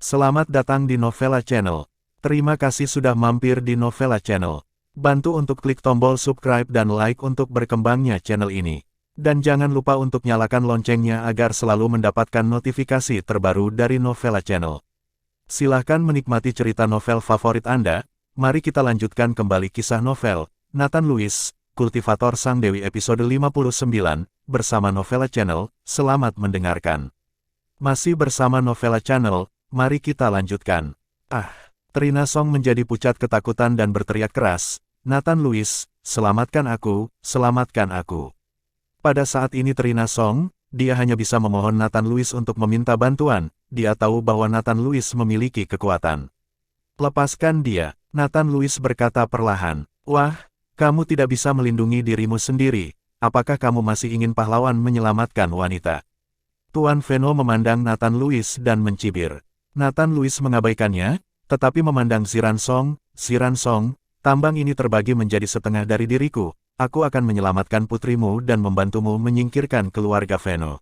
Selamat datang di Novella Channel. Terima kasih sudah mampir di Novella Channel. Bantu untuk klik tombol subscribe dan like untuk berkembangnya channel ini. Dan jangan lupa untuk nyalakan loncengnya agar selalu mendapatkan notifikasi terbaru dari Novella Channel. Silahkan menikmati cerita novel favorit Anda. Mari kita lanjutkan kembali kisah novel Nathan Lewis, Kultivator Sang Dewi episode 59, bersama Novella Channel. Selamat mendengarkan. Masih bersama Novella Channel. Mari kita lanjutkan. Trina Song menjadi pucat ketakutan dan berteriak keras, "Nathan Lewis, selamatkan aku, selamatkan aku." Pada saat ini Trina Song, dia hanya bisa memohon Nathan Lewis untuk meminta bantuan, dia tahu bahwa Nathan Lewis memiliki kekuatan. "Lepaskan dia," Nathan Lewis berkata perlahan. "Wah, kamu tidak bisa melindungi dirimu sendiri, apakah kamu masih ingin pahlawan menyelamatkan wanita?" Tuan Veno memandang Nathan Lewis dan mencibir. Nathan Lewis mengabaikannya, tetapi memandang Xiran Song, tambang ini terbagi menjadi setengah dari diriku, aku akan menyelamatkan putrimu dan membantumu menyingkirkan keluarga Veno.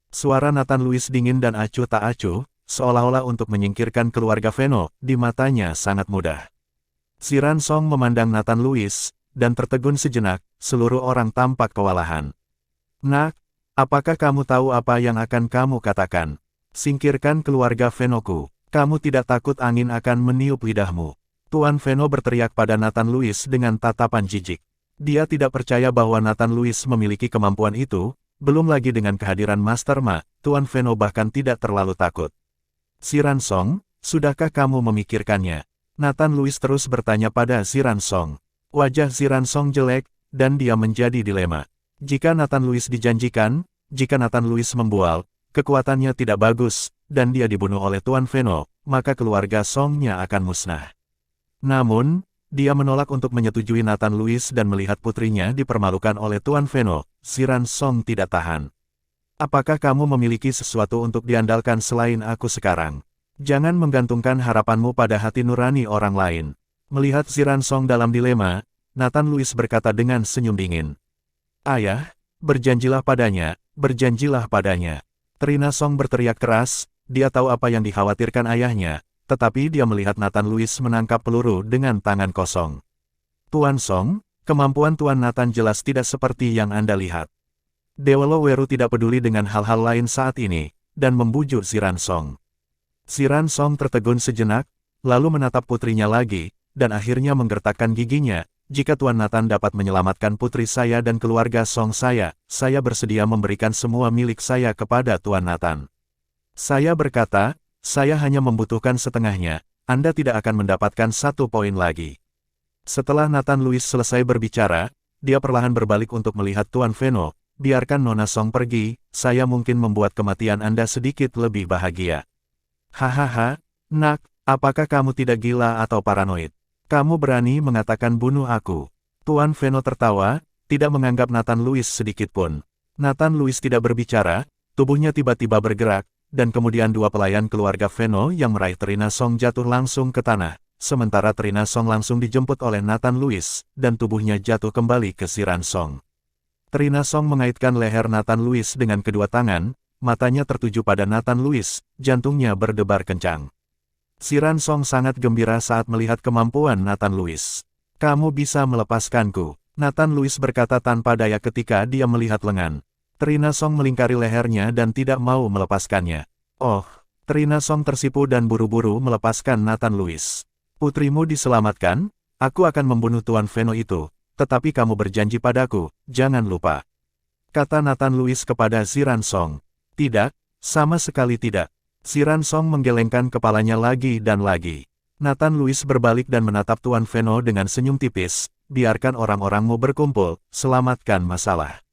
Suara Nathan Lewis dingin dan acuh tak acuh, seolah-olah untuk menyingkirkan keluarga Veno, di matanya sangat mudah. Xiran Song memandang Nathan Lewis, dan tertegun sejenak, seluruh orang tampak kewalahan. "Nak, apakah kamu tahu apa yang akan kamu katakan? Singkirkan keluarga Venoku. Kamu tidak takut angin akan meniup lidahmu?" Tuan Veno berteriak pada Nathan Lewis dengan tatapan jijik. Dia tidak percaya bahwa Nathan Lewis memiliki kemampuan itu, belum lagi dengan kehadiran Master Ma, Tuan Veno bahkan tidak terlalu takut. "Xiran Song, sudahkah kamu memikirkannya?" Nathan Lewis terus bertanya pada Xiran Song. Wajah Xiran Song jelek, dan dia menjadi dilema. Jika Nathan Lewis dijanjikan, jika Nathan Lewis membual, kekuatannya tidak bagus, dan dia dibunuh oleh Tuan Veno, maka keluarga Song-nya akan musnah. Namun, dia menolak untuk menyetujui Nathan Lewis dan melihat putrinya dipermalukan oleh Tuan Veno. Xiran Song tidak tahan. "Apakah kamu memiliki sesuatu untuk diandalkan selain aku sekarang? Jangan menggantungkan harapanmu pada hati nurani orang lain." Melihat Xiran Song dalam dilema, Nathan Lewis berkata dengan senyum dingin. "Ayah, berjanjilah padanya, berjanjilah padanya." Trina Song berteriak keras, dia tahu apa yang dikhawatirkan ayahnya, tetapi dia melihat Nathan Lewis menangkap peluru dengan tangan kosong. "Tuan Song, kemampuan Tuan Nathan jelas tidak seperti yang Anda lihat." Dewa Loweru tidak peduli dengan hal-hal lain saat ini, dan membujuk Xiran Song. Xiran Song tertegun sejenak, lalu menatap putrinya lagi, dan akhirnya menggertakkan giginya. "Jika Tuan Nathan dapat menyelamatkan putri saya dan keluarga Song saya bersedia memberikan semua milik saya kepada Tuan Nathan." Saya berkata, "Saya hanya membutuhkan setengahnya, Anda tidak akan mendapatkan 1 poin lagi." Setelah Nathan Lewis selesai berbicara, dia perlahan berbalik untuk melihat Tuan Veno. "Biarkan Nona Song pergi, saya mungkin membuat kematian Anda sedikit lebih bahagia." "Hahaha, Nak, apakah kamu tidak gila atau paranoid? Kamu berani mengatakan bunuh aku?" Tuan Veno tertawa, tidak menganggap Nathan Lewis sedikitpun. Nathan Lewis tidak berbicara, tubuhnya tiba-tiba bergerak, dan kemudian 2 pelayan keluarga Veno yang meraih Trina Song jatuh langsung ke tanah, sementara Trina Song langsung dijemput oleh Nathan Lewis, dan tubuhnya jatuh kembali ke Xiran Song. Trina Song mengaitkan leher Nathan Lewis dengan kedua tangan, matanya tertuju pada Nathan Lewis, jantungnya berdebar kencang. Xiran Song sangat gembira saat melihat kemampuan Nathan Lewis. "Kamu bisa melepaskanku," Nathan Lewis berkata tanpa daya ketika dia melihat lengan. Trina Song melingkari lehernya dan tidak mau melepaskannya. "Oh!" Trina Song tersipu dan buru-buru melepaskan Nathan Lewis. "Putrimu diselamatkan? Aku akan membunuh Tuan Veno itu, tetapi kamu berjanji padaku, jangan lupa," kata Nathan Lewis kepada Xiran Song. "Tidak, sama sekali tidak." Xiran Song menggelengkan kepalanya lagi dan lagi. Nathan Lewis berbalik dan menatap Tuan Veno dengan senyum tipis, "Biarkan orang-orangmu berkumpul, selamatkan masalah."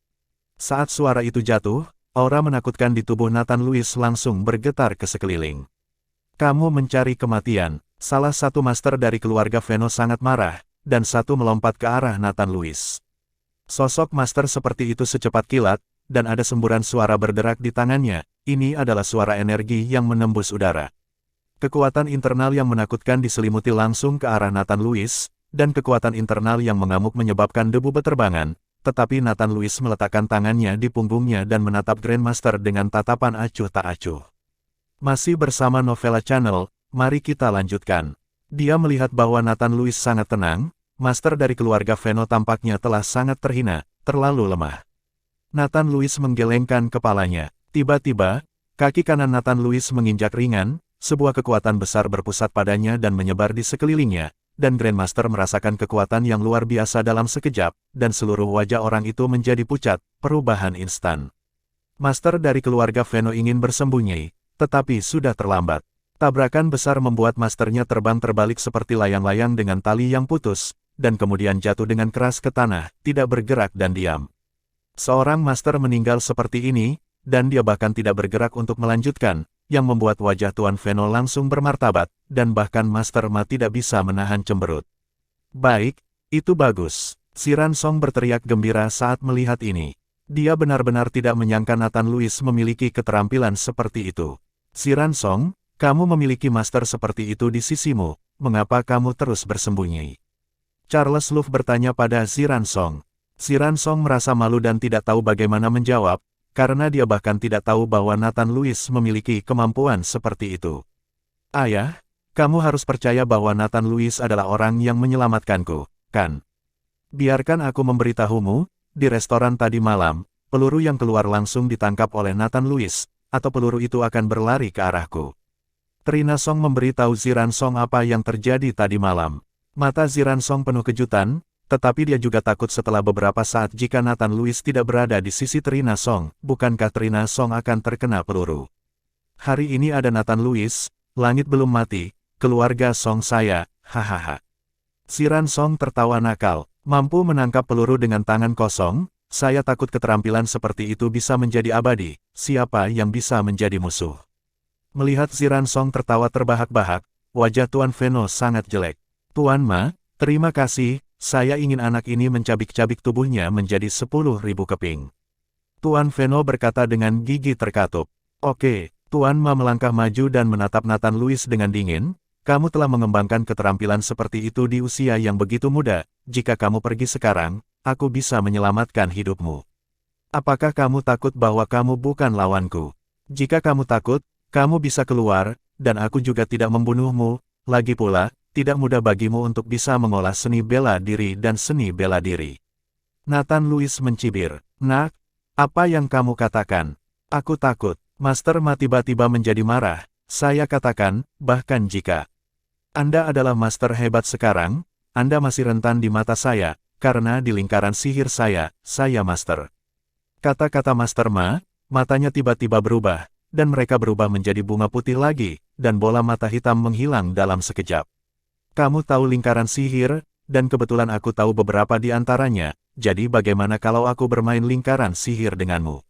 Saat suara itu jatuh, aura menakutkan di tubuh Nathan Lewis langsung bergetar ke sekeliling. "Kamu mencari kematian." Salah satu master dari keluarga Veno sangat marah, dan satu melompat ke arah Nathan Lewis. Sosok master seperti itu secepat kilat, dan ada semburan suara berderak di tangannya. Ini adalah suara energi yang menembus udara. Kekuatan internal yang menakutkan diselimuti langsung ke arah Nathan Lewis, dan kekuatan internal yang mengamuk menyebabkan debu beterbangan, tetapi Nathan Lewis meletakkan tangannya di punggungnya dan menatap Grandmaster dengan tatapan acuh tak acuh. Masih bersama Novella Channel, mari kita lanjutkan. Dia melihat bahwa Nathan Lewis sangat tenang, master dari keluarga Veno tampaknya telah sangat terhina, terlalu lemah. Nathan Lewis menggelengkan kepalanya. Tiba-tiba, kaki kanan Nathan Lewis menginjak ringan, sebuah kekuatan besar berpusat padanya dan menyebar di sekelilingnya, dan Grandmaster merasakan kekuatan yang luar biasa dalam sekejap, dan seluruh wajah orang itu menjadi pucat, perubahan instan. Master dari keluarga Veno ingin bersembunyi, tetapi sudah terlambat. Tabrakan besar membuat masternya terbang terbalik seperti layang-layang dengan tali yang putus, dan kemudian jatuh dengan keras ke tanah, tidak bergerak dan diam. Seorang master meninggal seperti ini, dan dia bahkan tidak bergerak untuk melanjutkan, yang membuat wajah Tuan Veno langsung bermartabat, dan bahkan Master Ma tidak bisa menahan cemberut. Baik, itu bagus. Si Ransong berteriak gembira saat melihat ini. Dia benar-benar tidak menyangka Nathan Lewis memiliki keterampilan seperti itu. Si Ransong, kamu memiliki master seperti itu di sisimu, mengapa kamu terus bersembunyi? Charles Luff bertanya pada si Ransong. Si Ransong merasa malu dan tidak tahu bagaimana menjawab, karena dia bahkan tidak tahu bahwa Nathan Lewis memiliki kemampuan seperti itu. Ayah, kamu harus percaya bahwa Nathan Lewis adalah orang yang menyelamatkanku, kan? Biarkan aku memberitahumu, di restoran tadi malam, peluru yang keluar langsung ditangkap oleh Nathan Lewis, atau peluru itu akan berlari ke arahku. Trina Song memberitahu Ziran Song apa yang terjadi tadi malam. Mata Ziran Song penuh kejutan, tetapi dia juga takut setelah beberapa saat jika Nathan Lewis tidak berada di sisi Trina Song, bukankah Trina Song akan terkena peluru? Hari ini ada Nathan Lewis, langit belum mati, keluarga Song saya, hahaha. Ziran Song tertawa nakal, mampu menangkap peluru dengan tangan kosong, saya takut keterampilan seperti itu bisa menjadi abadi, siapa yang bisa menjadi musuh? Melihat Ziran Song tertawa terbahak-bahak, wajah Tuan Veno sangat jelek. Tuan Ma, terima kasih. Saya ingin anak ini mencabik-cabik tubuhnya menjadi 10.000 keping. Tuan Veno berkata dengan gigi terkatup. Oke, Tuan Ma melangkah maju dan menatap Nathan Lewis dengan dingin. Kamu telah mengembangkan keterampilan seperti itu di usia yang begitu muda. Jika kamu pergi sekarang, aku bisa menyelamatkan hidupmu. Apakah kamu takut bahwa kamu bukan lawanku? Jika kamu takut, kamu bisa keluar, dan aku juga tidak membunuhmu. Lagi pula, tidak mudah bagimu untuk bisa mengolah seni bela diri dan seni bela diri. Nathan Lewis mencibir. Nak, apa yang kamu katakan? Aku takut. Master Ma tiba-tiba menjadi marah. Saya katakan, bahkan jika Anda adalah master hebat sekarang, Anda masih rentan di mata saya, karena di lingkaran sihir saya master. Kata-kata Master Ma, matanya tiba-tiba berubah, dan mereka berubah menjadi bunga putih lagi, dan bola mata hitam menghilang dalam sekejap. Kamu tahu lingkaran sihir, dan kebetulan aku tahu beberapa di antaranya, jadi bagaimana kalau aku bermain lingkaran sihir denganmu?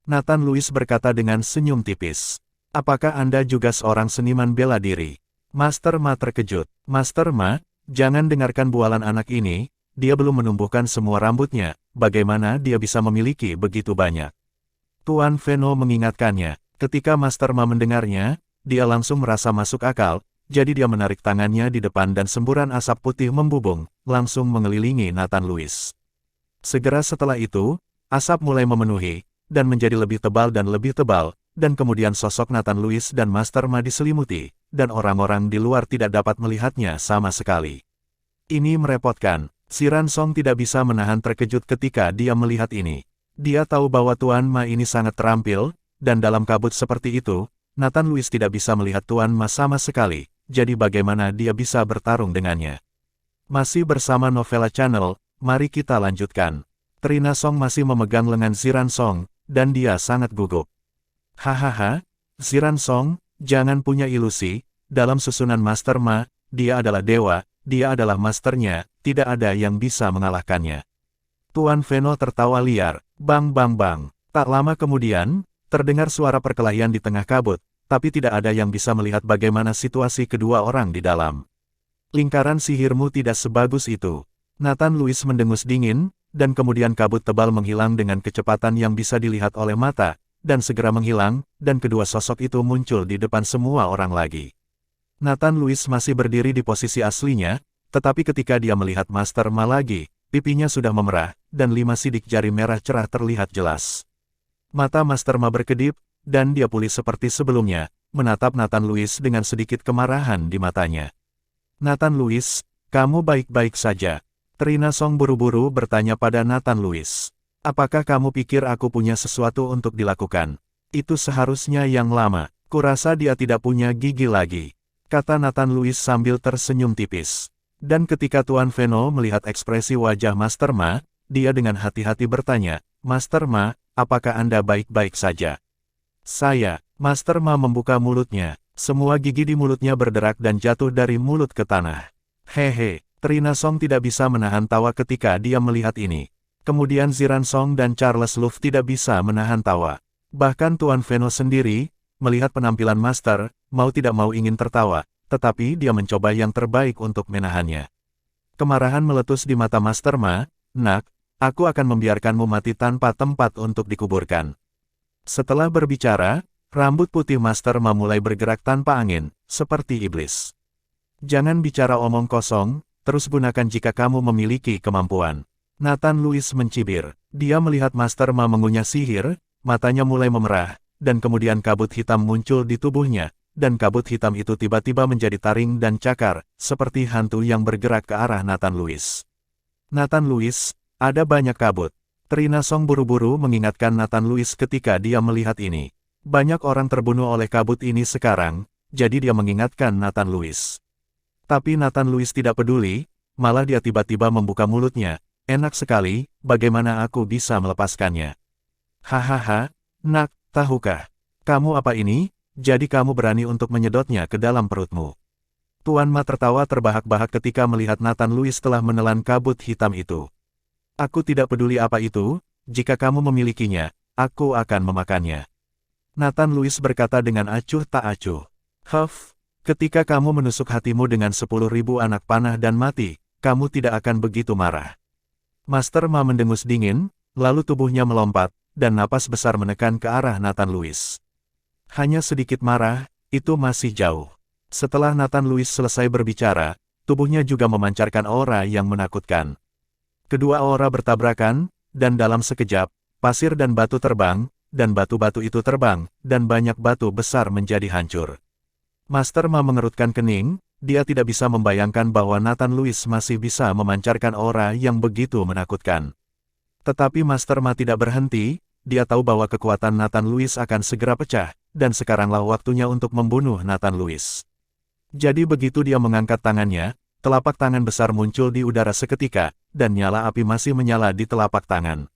Nathan Lewis berkata dengan senyum tipis. Apakah Anda juga seorang seniman bela diri? Master Ma terkejut. Master Ma, jangan dengarkan bualan anak ini, dia belum menumbuhkan semua rambutnya, bagaimana dia bisa memiliki begitu banyak? Tuan Veno mengingatkannya. Ketika Master Ma mendengarnya, dia langsung merasa masuk akal. Jadi dia menarik tangannya di depan dan semburan asap putih membubung, langsung mengelilingi Nathan Lewis. Segera setelah itu, asap mulai memenuhi, dan menjadi lebih tebal, dan kemudian sosok Nathan Lewis dan Master Ma diselimuti, dan orang-orang di luar tidak dapat melihatnya sama sekali. Ini merepotkan, si Ransong tidak bisa menahan terkejut ketika dia melihat ini. Dia tahu bahwa Tuan Ma ini sangat terampil, dan dalam kabut seperti itu, Nathan Lewis tidak bisa melihat Tuan Ma sama sekali. Jadi bagaimana dia bisa bertarung dengannya? Masih bersama Novella Channel, mari kita lanjutkan. Trina Song masih memegang lengan Ziran Song, dan dia sangat gugup. Hahaha, Ziran Song, jangan punya ilusi, dalam susunan Master Ma, dia adalah dewa, dia adalah masternya, tidak ada yang bisa mengalahkannya. Tuan Veno tertawa liar, bang bang bang. Tak lama kemudian, terdengar suara perkelahian di tengah kabut. Tapi tidak ada yang bisa melihat bagaimana situasi kedua orang di dalam. Lingkaran sihirmu tidak sebagus itu. Nathan Lewis mendengus dingin, dan kemudian kabut tebal menghilang dengan kecepatan yang bisa dilihat oleh mata, dan segera menghilang, dan kedua sosok itu muncul di depan semua orang lagi. Nathan Lewis masih berdiri di posisi aslinya, Tetapi ketika dia melihat Master Ma lagi, pipinya sudah memerah, dan 5 sidik jari merah cerah terlihat jelas. Mata Master Ma berkedip, dan dia pulih seperti sebelumnya, menatap Nathan Louis dengan sedikit kemarahan di matanya. Nathan Louis, kamu baik-baik saja? Trina Song buru-buru bertanya pada Nathan Louis. Apakah kamu pikir aku punya sesuatu untuk dilakukan? Itu seharusnya yang lama. Kurasa dia tidak punya gigi lagi, kata Nathan Louis sambil tersenyum tipis. Dan ketika Tuan Veno melihat ekspresi wajah Master Ma, dia dengan hati-hati bertanya, Master Ma, apakah Anda baik-baik saja? Saya, Master Ma membuka mulutnya, semua gigi di mulutnya berderak dan jatuh dari mulut ke tanah. Hehe, Trina Song tidak bisa menahan tawa ketika dia melihat ini. Kemudian Ziran Song dan Charles Luff tidak bisa menahan tawa. Bahkan Tuan Veno sendiri, melihat penampilan Master, mau tidak mau ingin tertawa, tetapi dia mencoba yang terbaik untuk menahannya. Kemarahan meletus di mata Master Ma, Nak, aku akan membiarkanmu mati tanpa tempat untuk dikuburkan. Setelah berbicara, rambut putih Master Ma mulai bergerak tanpa angin, seperti iblis. Jangan bicara omong kosong, terus gunakan jika kamu memiliki kemampuan. Nathan Louis mencibir. Dia melihat Master Ma mengunyah sihir, matanya mulai memerah, dan kemudian kabut hitam muncul di tubuhnya, dan kabut hitam itu tiba-tiba menjadi taring dan cakar, seperti hantu yang bergerak ke arah Nathan Louis. Nathan Louis, ada banyak kabut. Trina Song buru-buru mengingatkan Nathan Louis ketika dia melihat ini. Banyak orang terbunuh oleh kabut ini sekarang, jadi dia mengingatkan Nathan Louis. Tapi Nathan Louis tidak peduli, malah dia tiba-tiba membuka mulutnya. Enak sekali, bagaimana aku bisa melepaskannya? Hahaha, Nak. Tahukah kamu apa ini? Jadi kamu berani untuk menyedotnya ke dalam perutmu. Tuan Ma tertawa terbahak-bahak ketika melihat Nathan Louis telah menelan kabut hitam itu. Aku tidak peduli apa itu, jika kamu memilikinya, aku akan memakannya. Nathan Louis berkata dengan acuh tak acuh. Huff, ketika kamu menusuk hatimu dengan 10.000 anak panah dan mati, kamu tidak akan begitu marah. Master Ma mendengus dingin, lalu tubuhnya melompat, dan napas besar menekan ke arah Nathan Louis. Hanya sedikit marah, itu masih jauh. Setelah Nathan Louis selesai berbicara, tubuhnya juga memancarkan aura yang menakutkan. Kedua aura bertabrakan, dan dalam sekejap, pasir dan batu terbang, dan batu-batu itu terbang, dan banyak batu besar menjadi hancur. Master Ma mengerutkan kening, dia tidak bisa membayangkan bahwa Nathan Louis masih bisa memancarkan aura yang begitu menakutkan. Tetapi Master Ma tidak berhenti, dia tahu bahwa kekuatan Nathan Louis akan segera pecah, dan sekaranglah waktunya untuk membunuh Nathan Louis. Jadi begitu dia mengangkat tangannya, telapak tangan besar muncul di udara seketika, dan nyala api masih menyala di telapak tangan.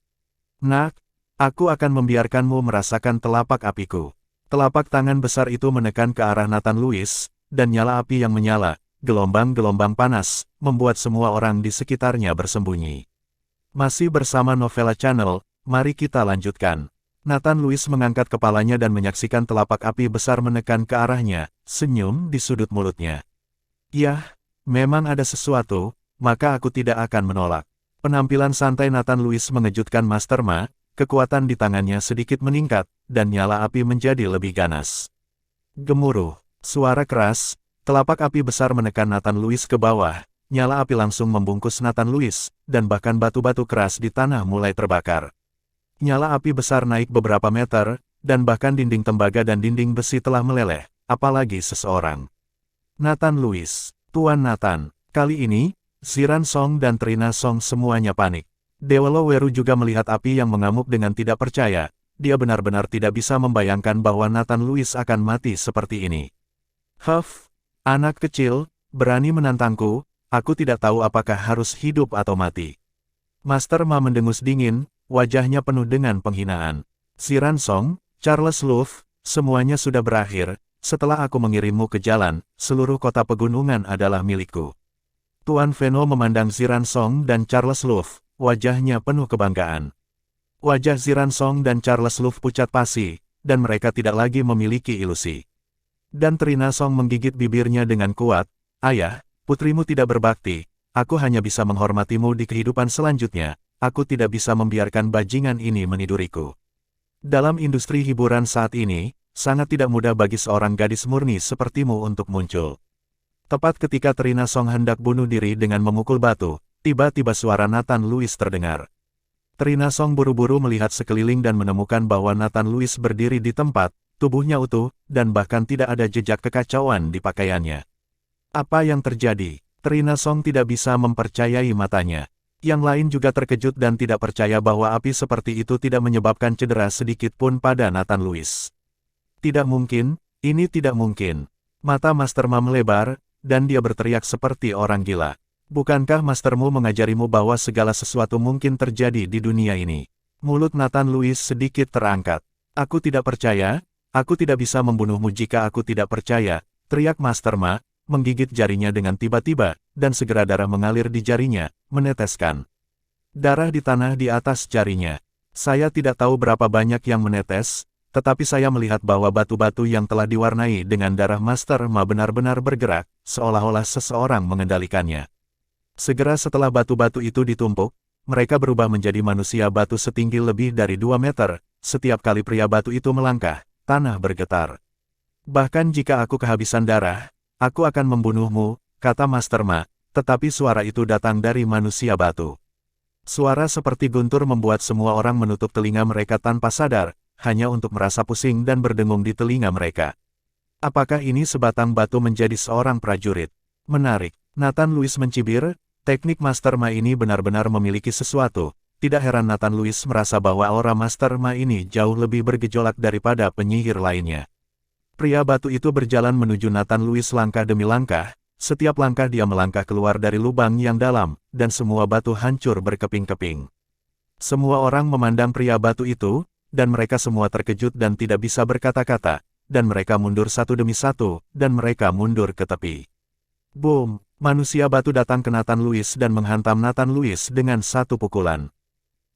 Nak, aku akan membiarkanmu merasakan telapak apiku. Telapak tangan besar itu menekan ke arah Nathan Louis, dan nyala api yang menyala, gelombang-gelombang panas, membuat semua orang di sekitarnya bersembunyi. Masih bersama Novella Channel, mari kita lanjutkan. Nathan Louis mengangkat kepalanya dan menyaksikan telapak api besar menekan ke arahnya, senyum di sudut mulutnya. Yah, memang ada sesuatu, maka aku tidak akan menolak. Penampilan santai Nathan Louis mengejutkan Master Ma, kekuatan di tangannya sedikit meningkat, dan nyala api menjadi lebih ganas. Gemuruh, suara keras, telapak api besar menekan Nathan Louis ke bawah. Nyala api langsung membungkus Nathan Louis, dan bahkan batu-batu keras di tanah mulai terbakar. Nyala api besar naik beberapa meter, dan bahkan dinding tembaga dan dinding besi telah meleleh, apalagi seseorang. Nathan Louis, Tuan Nathan, kali ini, Ziran Song dan Trina Song semuanya panik. Dewa Loweru juga melihat api yang mengamuk dengan tidak percaya, dia benar-benar tidak bisa membayangkan bahwa Nathan Louis akan mati seperti ini. Huff, anak kecil, berani menantangku. Aku tidak tahu apakah harus hidup atau mati. Master Ma mendengus dingin, wajahnya penuh dengan penghinaan. Ziran Song, Charles Luff, semuanya sudah berakhir. Setelah aku mengirimmu ke jalan, seluruh kota pegunungan adalah milikku. Tuan Veno memandang Ziran Song dan Charles Luff, wajahnya penuh kebanggaan. Wajah Ziran Song dan Charles Luff pucat pasi, dan mereka tidak lagi memiliki ilusi. Dan Trina Song menggigit bibirnya dengan kuat, Ayah, putrimu tidak berbakti, aku hanya bisa menghormatimu di kehidupan selanjutnya, aku tidak bisa membiarkan bajingan ini meniduriku. Dalam industri hiburan saat ini, sangat tidak mudah bagi seorang gadis murni sepertimu untuk muncul. Tepat ketika Trina Song hendak bunuh diri dengan memukul batu, tiba-tiba suara Nathan Louis terdengar. Trina Song buru-buru melihat sekeliling dan menemukan bahwa Nathan Louis berdiri di tempat, tubuhnya utuh, dan bahkan tidak ada jejak kekacauan di pakaiannya. Apa yang terjadi? Trina Song tidak bisa mempercayai matanya. Yang lain juga terkejut dan tidak percaya bahwa api seperti itu tidak menyebabkan cedera sedikit pun pada Nathan Louis. Tidak mungkin, ini tidak mungkin. Mata Master Ma melebar, dan dia berteriak seperti orang gila. Bukankah mastermu mengajarimu bahwa segala sesuatu mungkin terjadi di dunia ini? Mulut Nathan Louis sedikit terangkat. Aku tidak percaya, aku tidak bisa membunuhmu jika aku tidak percaya, teriak Master Ma, menggigit jarinya dengan tiba-tiba, dan segera darah mengalir di jarinya, meneteskan. Darah di tanah di atas jarinya. Saya tidak tahu berapa banyak yang menetes, tetapi saya melihat bahwa batu-batu yang telah diwarnai dengan darah Master Ma benar-benar bergerak, seolah-olah seseorang mengendalikannya. Segera setelah batu-batu itu ditumpuk, mereka berubah menjadi manusia batu setinggi lebih dari 2 meter, setiap kali pria batu itu melangkah, tanah bergetar. Bahkan jika aku kehabisan darah, aku akan membunuhmu, kata Master Ma, tetapi suara itu datang dari manusia batu. Suara seperti guntur membuat semua orang menutup telinga mereka tanpa sadar, hanya untuk merasa pusing dan berdengung di telinga mereka. Apakah ini sebatang batu menjadi seorang prajurit? Menarik. Nathan Louis mencibir, teknik Master Ma ini benar-benar memiliki sesuatu. Tidak heran Nathan Louis merasa bahwa aura Master Ma ini jauh lebih bergejolak daripada penyihir lainnya. Pria batu itu berjalan menuju Nathan Louis langkah demi langkah, setiap langkah dia melangkah keluar dari lubang yang dalam, dan semua batu hancur berkeping-keping. Semua orang memandang pria batu itu, dan mereka semua terkejut dan tidak bisa berkata-kata, dan mereka mundur satu demi satu, dan mereka mundur ke tepi. Boom! Manusia batu datang ke Nathan Louis dan menghantam Nathan Louis dengan satu pukulan.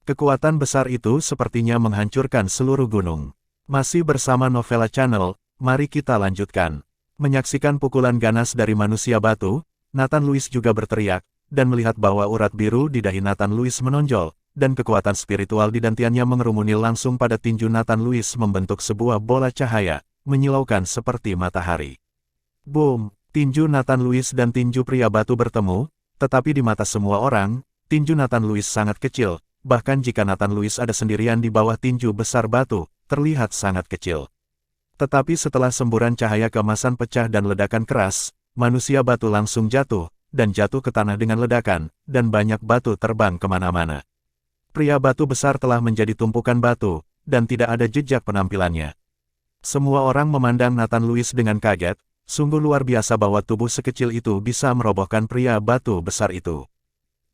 Kekuatan besar itu sepertinya menghancurkan seluruh gunung. Masih bersama Novella Channel, mari kita lanjutkan. Menyaksikan pukulan ganas dari manusia batu, Nathan Louis juga berteriak, dan melihat bahwa urat biru di dahi Nathan Louis menonjol, dan kekuatan spiritual di dantiannya mengerumuni langsung pada tinju Nathan Louis membentuk sebuah bola cahaya, menyilaukan seperti matahari. Boom! Tinju Nathan Louis dan tinju pria batu bertemu, tetapi di mata semua orang, tinju Nathan Louis sangat kecil, bahkan jika Nathan Louis ada sendirian di bawah tinju besar batu, terlihat sangat kecil. Tetapi setelah semburan cahaya keemasan pecah dan ledakan keras, manusia batu langsung jatuh, dan jatuh ke tanah dengan ledakan, dan banyak batu terbang kemana-mana. Pria batu besar telah menjadi tumpukan batu, dan tidak ada jejak penampilannya. Semua orang memandang Nathan Louis dengan kaget, sungguh luar biasa bahwa tubuh sekecil itu bisa merobohkan pria batu besar itu.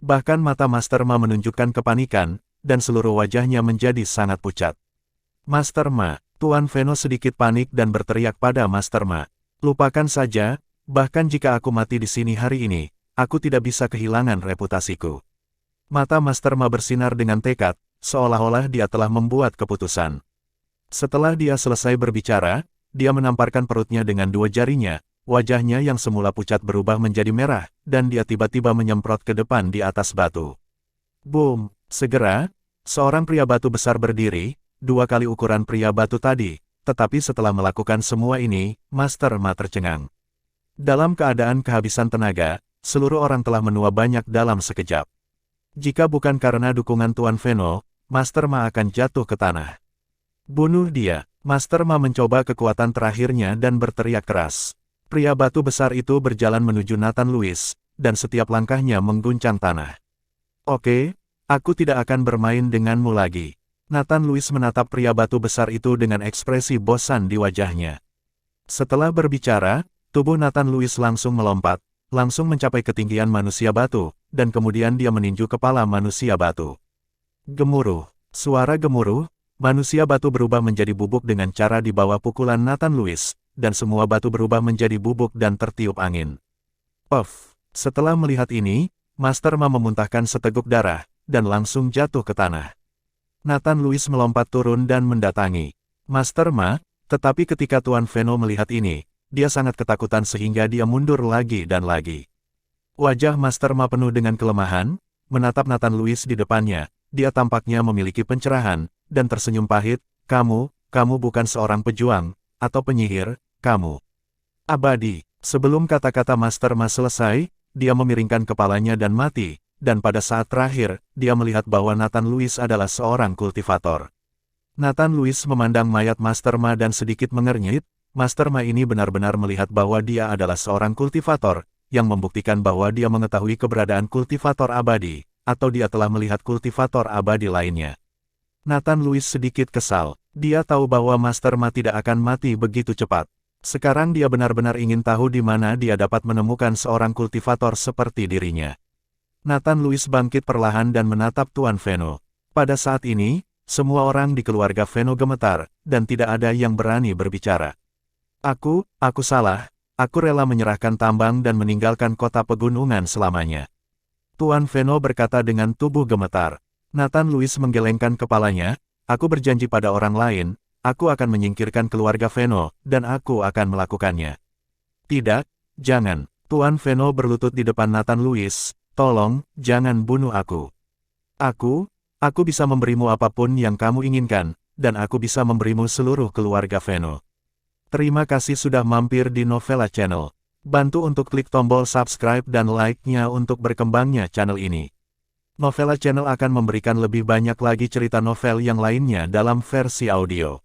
Bahkan mata Master Ma menunjukkan kepanikan, dan seluruh wajahnya menjadi sangat pucat. Master Ma, Tuan Veno sedikit panik dan berteriak pada Master Ma. Lupakan saja, bahkan jika aku mati di sini hari ini, aku tidak bisa kehilangan reputasiku. Mata Master Ma bersinar dengan tekad, seolah-olah dia telah membuat keputusan. Setelah dia selesai berbicara, dia menamparkan perutnya dengan dua jarinya, wajahnya yang semula pucat berubah menjadi merah, dan dia tiba-tiba menyemprot ke depan di atas batu. Boom! Segera, seorang pria batu besar berdiri, 2 kali ukuran pria batu tadi, tetapi setelah melakukan semua ini, Master Ma tercengang. Dalam keadaan kehabisan tenaga, seluruh orang telah menua banyak dalam sekejap. Jika bukan karena dukungan Tuan Veno, Master Ma akan jatuh ke tanah. Bunuh dia! Master Ma mencoba kekuatan terakhirnya dan berteriak keras. Pria batu besar itu berjalan menuju Nathan Louis, dan setiap langkahnya mengguncang tanah. Oke, aku tidak akan bermain denganmu lagi. Nathan Louis menatap pria batu besar itu dengan ekspresi bosan di wajahnya. Setelah berbicara, tubuh Nathan Louis langsung melompat, langsung mencapai ketinggian manusia batu, dan kemudian dia meninju kepala manusia batu. Gemuruh, suara gemuruh. Manusia batu berubah menjadi bubuk dengan cara di bawah pukulan Nathan Louis, dan semua batu berubah menjadi bubuk dan tertiup angin. Puff! Setelah melihat ini, Master Ma memuntahkan seteguk darah, dan langsung jatuh ke tanah. Nathan Louis melompat turun dan mendatangi Master Ma, tetapi ketika Tuan Veno melihat ini, dia sangat ketakutan sehingga dia mundur lagi dan lagi. Wajah Master Ma penuh dengan kelemahan, menatap Nathan Louis di depannya, dia tampaknya memiliki pencerahan, dan tersenyum pahit, kamu bukan seorang pejuang, atau penyihir, kamu abadi. Sebelum kata-kata Master Ma selesai, dia memiringkan kepalanya dan mati, dan pada saat terakhir, dia melihat bahwa Nathan Lewis adalah seorang kultivator. Nathan Lewis memandang mayat Master Ma dan sedikit mengernyit. Master Ma ini benar-benar melihat bahwa dia adalah seorang kultivator, yang membuktikan bahwa dia mengetahui keberadaan kultivator abadi, atau dia telah melihat kultivator abadi lainnya. Nathan Lewis sedikit kesal. Dia tahu bahwa Master Ma tidak akan mati begitu cepat. Sekarang dia benar-benar ingin tahu di mana dia dapat menemukan seorang kultivator seperti dirinya. Nathan Lewis bangkit perlahan dan menatap Tuan Feno. Pada saat ini, semua orang di keluarga Feno gemetar, dan tidak ada yang berani berbicara. Aku salah. Aku rela menyerahkan tambang dan meninggalkan kota pegunungan selamanya. Tuan Feno berkata dengan tubuh gemetar. Nathan Lewis menggelengkan kepalanya. Aku berjanji pada orang lain, aku akan menyingkirkan keluarga Feno, dan aku akan melakukannya. Tidak, jangan. Tuan Feno berlutut di depan Nathan Lewis. Tolong, jangan bunuh aku. Aku bisa memberimu apapun yang kamu inginkan, dan aku bisa memberimu seluruh keluarga Feno. Terima kasih sudah mampir di Novela Channel. Bantu untuk klik tombol subscribe dan like-nya untuk berkembangnya channel ini. Novela Channel akan memberikan lebih banyak lagi cerita novel yang lainnya dalam versi audio.